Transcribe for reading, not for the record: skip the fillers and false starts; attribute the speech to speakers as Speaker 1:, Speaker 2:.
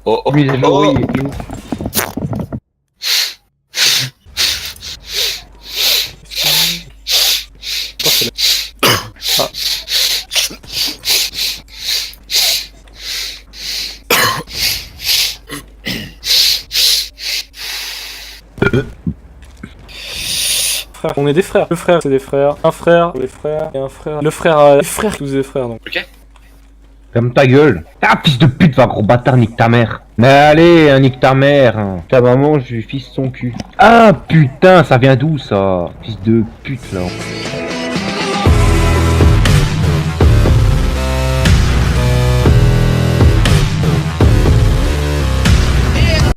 Speaker 1: Oh, oh,
Speaker 2: Lui,
Speaker 1: oh.
Speaker 2: oui, il est ouf.
Speaker 3: Ah. Frère, on est des frères. Le frère, c'est des frères. Un frère, les frères, et un frère. Le frère, les frères qui vous des frères, donc.
Speaker 1: Ok.
Speaker 2: Ferme ta gueule. Ah, fils de pute, va gros bâtard, nique ta mère. Mais allez, hein, nique ta mère. Hein. Ta maman, je lui fisse son cul. Ah, putain, ça vient d'où, ça? Fils de pute, là.